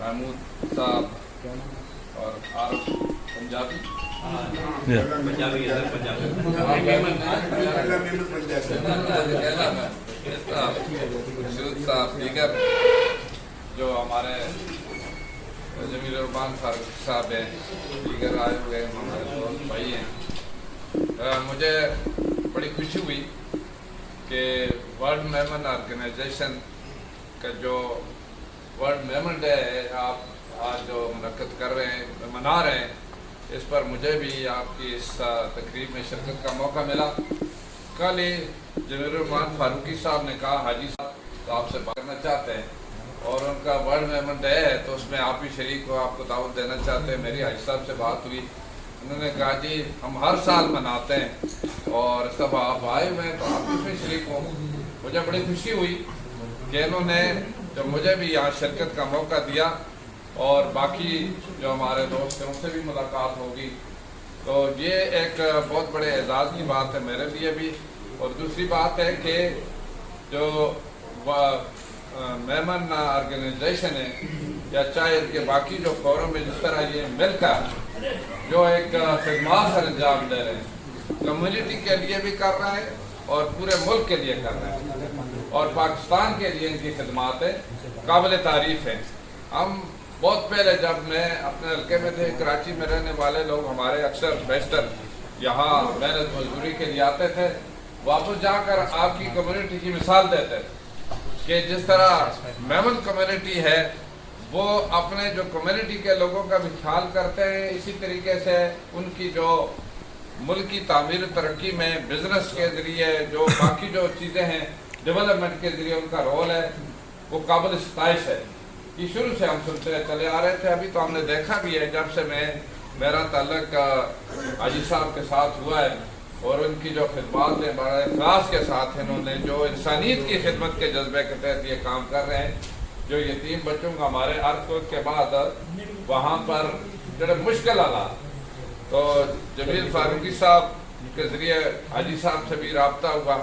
محمود صاحب اور عارف پنجابی صاحب دیگر جو ہمارے جمیل الرحمان فاروقی صاحب ہیں، دیگر آئے ہوئے ہمارے دوست بھائی ہیں، مجھے بڑی خوشی ہوئی کہ ورلڈ میمن آرگنائزیشن کا جو ورلڈ میمن ڈے ہے آپ آج جو منعقد کر رہے ہیں، منا رہے ہیں، اس پر مجھے بھی آپ کی اس تقریب میں شرکت کا موقع ملا۔ کل ہی جمیل الرحمان فاروقی صاحب نے کہا حاجی صاحب تو آپ سے بات کرنا چاہتے ہیں اور ان کا ورلڈ میمن ڈے ہے تو اس میں آپ بھی شریک ہو، آپ کو دعوت دینا چاہتے ہیں۔ میری حاجی صاحب سے بات ہوئی، انہوں نے کہا جی ہم ہر سال مناتے ہیں اور اس دفعہ آپ آئے ہوئے ہیں تو آپ اس میں شریک ہوں۔ مجھے بڑی خوشی ہوئی کہ انہوں نے جو مجھے بھی یہاں شرکت کا موقع دیا اور باقی جو ہمارے دوست ہیں ان سے بھی ملاقات ہوگی، تو یہ ایک بہت بڑے اعزاز کی بات ہے میرے لیے بھی۔ اور دوسری بات ہے کہ جو میمن آرگنائزیشن ہے یا چاہے ان کے باقی جو فورم ہے، جس طرح یہ مل کر جو ایک خدمات سر انجام دے رہے ہیں، کمیونٹی کے لیے بھی کر رہے ہیں اور پورے ملک کے لیے کر رہے ہیں اور پاکستان کے لیے ان کی خدمات قابل تعریف ہیں۔ ہم بہت پہلے جب میں اپنے حلقے میں تھے، کراچی میں رہنے والے لوگ ہمارے اکثر بیشتر یہاں محنت مزدوری کے لیے آتے تھے، واپس جا کر آپ کی کمیونٹی کی مثال دیتے کہ جس طرح میمن کمیونٹی ہے وہ اپنے جو کمیونٹی کے لوگوں کا بھی خیال کرتے ہیں، اسی طریقے سے ان کی جو ملک کی تعمیر و ترقی میں بزنس کے ذریعے جو باقی جو چیزیں ہیں ڈیولپمنٹ کے ذریعے ان کا رول ہے وہ قابل ستائش ہے۔ یہ شروع سے ہم سنتے چلے آ رہے تھے، ابھی تو ہم نے دیکھا بھی ہے جب سے میرا تعلق حاجی صاحب کے ساتھ ہوا ہے اور ان کی جو خدمات ہیں بڑے اخلاص کے ساتھ انہوں نے جو انسانیت کی خدمت کے جذبے کے تحت یہ کام کر رہے ہیں۔ جو یتیم بچوں کا ہمارے ارتھ کے بعد وہاں پر جو مشکل حالات، تو جمیل فاروقی صاحب کے ذریعے حاجی صاحب سے بھی رابطہ ہوا،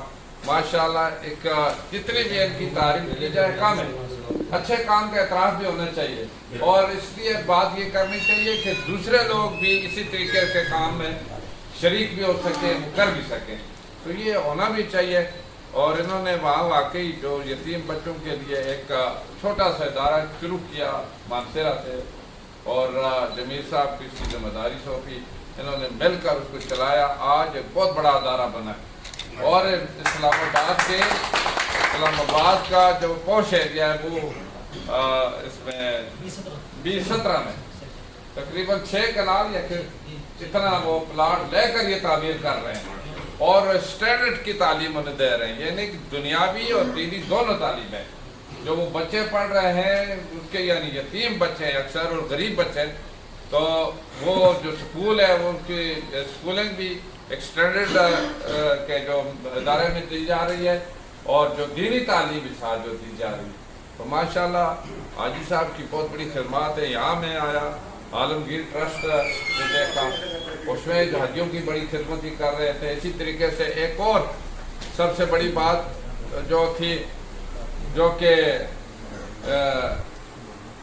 ماشاءاللہ ایک جتنی بھی ان کی تعریف کی جائے کام ہے، اچھے کام کا اعتراف بھی ہونا چاہیے اور اس لیے بات یہ کرنی چاہیے کہ دوسرے لوگ بھی اسی طریقے سے کام میں شریک بھی ہو سکے، کر بھی سکیں، تو یہ ہونا بھی چاہیے۔ اور انہوں نے وہاں واقعی جو یتیم بچوں کے لیے ایک چھوٹا سا ادارہ شروع کیا مانسیرا سے اور جمیل صاحب کی اس کی ذمہ داری سونپی، انہوں نے مل کر اس کو چلایا، آج ایک بہت بڑا ادارہ بنا ہے۔ اور اسلام آباد کا جو پوش ایریا ہے وہ اس میں 2017 میں تقریباً 6 کنال یا پھر اتنا وہ پلاٹ لے کر یہ تعمیر کر رہے ہیں اور اسٹینڈرڈ کی تعلیم انہیں دے رہے ہیں، یعنی دنیاوی اور دینی دونوں تعلیم ہے۔ جو وہ بچے پڑھ رہے ہیں ان کے یعنی یتیم بچے ہیں اکثر اور غریب بچے، تو وہ جو سکول ہے وہ ان کی سکولنگ بھی ایک اسٹینڈرڈ کے جو ادارے میں دی جا رہی ہے اور جو دینی تعلیم بھی ساتھ جو دی جا رہی ہے، تو ماشاءاللہ حاجی صاحب کی بہت بڑی خدمات ہے۔ یہاں میں آیا عالمگیر ٹرسٹ نے دیکھا، اس میں جو حجیوں کی بڑی خدمت ہی کر رہے تھے۔ اسی طریقے سے ایک اور سب سے بڑی بات جو تھی جو کہ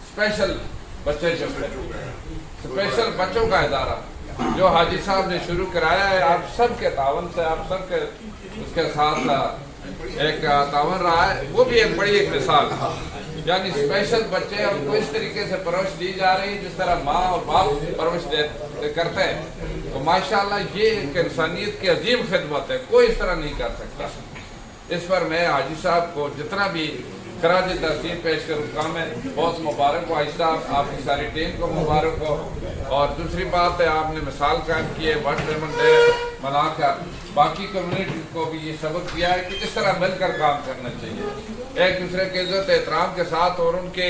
اسپیشل بچے جو اسپیشل بچوں کا ادارہ جو حاجی صاحب نے شروع کرایا ہے، آپ سب کے تعاون سے، آپ سب کے اس کے ساتھ ایک تعاون رہا ہے، وہ بھی ایک بڑی ایک مثال ہے۔ یعنی اسپیشل بچے ان کو اس طریقے سے پرورش دی جا رہی ہے جس طرح ماں اور باپ پرورش کرتے ہیں، تو ماشاءاللہ یہ ایک انسانیت کی عظیم خدمت ہے، کوئی اس طرح نہیں کر سکتا۔ اس پر میں حاجی صاحب کو جتنا بھی خراج تحسین پیش کروں کام ہے، بہت مبارک ہو حاجی صاحب، آپ کی ساری ٹیم کو مبارک ہو۔ اور دوسری بات ہے آپ نے مثال قائم کی ہے ورلڈ میمن ڈے منا کر باقی کمیونٹی کو بھی یہ سبق دیا ہے کہ کس طرح مل کر کام کرنا چاہیے، ایک دوسرے کے عزت احترام کے ساتھ، اور ان کے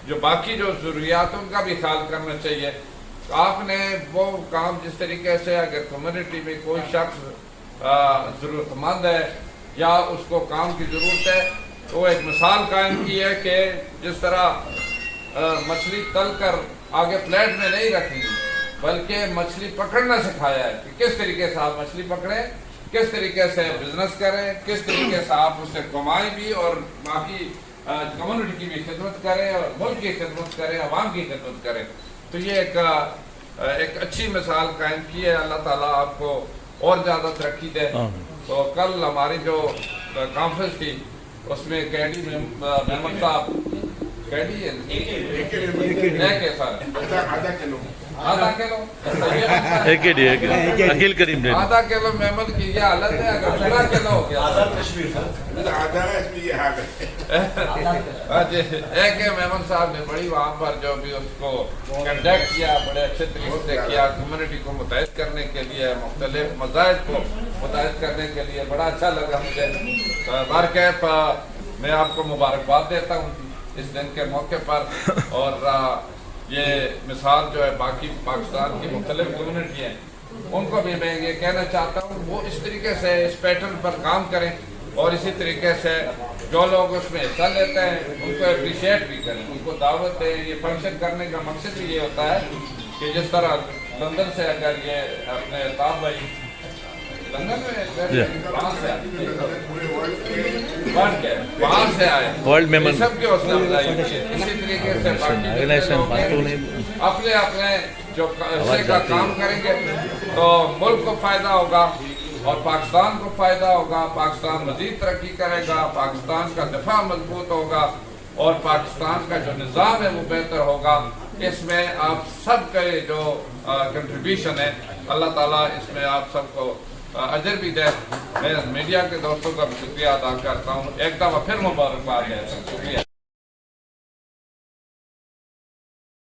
جو باقی جو ضروریات ان کا بھی خیال کرنا چاہیے۔ آپ نے وہ کام جس طریقے سے اگر کمیونٹی میں کوئی شخص ضرورت مند ہے یا اس کو کام کی ضرورت ہے تو وہ ایک مثال قائم کی ہے کہ جس طرح مچھلی تل کر آگے پلیٹ میں نہیں رکھی بلکہ مچھلی پکڑنا سکھایا ہے کہ کس طریقے سے آپ مچھلی پکڑیں، کس طریقے سے بزنس کریں، کس طریقے سے آپ اس سے کمائیں بھی اور باقی کمیونٹی کی بھی خدمت کریں اور ملک کی خدمت کریں، عوام کی خدمت کریں. تو یہ ایک اچھی مثال قائم کی ہے. اللہ تعالیٰ آپ کو اور زیادہ ترقی دے. تو کل ہماری جو کانفرنس تھی اس میں کیڈی محمد صاحب کیڈی ہے سر آدھا کلو اکیل کریم آدھا کلو محمد کی یہ حالت ہے. اگر پورا کلو ہو گیا ایک ہے محمد صاحب نے بڑی وہاں پر جو بھی اس کو کنڈکٹ کیا بڑے اچھے طریقے سے کیا. کمیونٹی کو متحد کرنے کے لیے، مختلف مذاہب کو متحد کرنے کے لیے بڑا اچھا لگا مجھے. بارکیف میں آپ کو مبارکباد دیتا ہوں اس دن کے موقع پر. اور یہ مثال جو ہے باقی پاکستان کی مختلف کمیونٹی ہیں ان کو بھی میں یہ کہنا چاہتا ہوں وہ اس طریقے سے اس پیٹرن پر کام کریں اور اسی طریقے سے جو لوگ اس میں حصہ لیتے ہیں ان کو اپریشیٹ بھی کریں، ان کو دعوت دیں. یہ فنکشن کرنے کا مقصد بھی یہ ہوتا ہے کہ جس طرح لندن سے اگر یہ اپنے تاب بھائی لندن میں وہاں سے آئے سب کی حوصلہ افزائی کی. اسی طریقے سے اپنے اپنے جو حصے کا کام کریں گے تو ملک کو فائدہ ہوگا اور پاکستان کو فائدہ ہوگا. پاکستان مزید ترقی کرے گا، پاکستان کا دفاع مضبوط ہوگا اور پاکستان کا جو نظام ہے وہ بہتر ہوگا. اس میں آپ سب کے جو کنٹریبیوشن ہے اللہ تعالیٰ اس میں آپ سب کو اجر بھی دے. میں میڈیا کے دوستوں کا بھی شکریہ ادا کرتا ہوں. ایک دفعہ پھر مبارکباد ہے. شکریہ.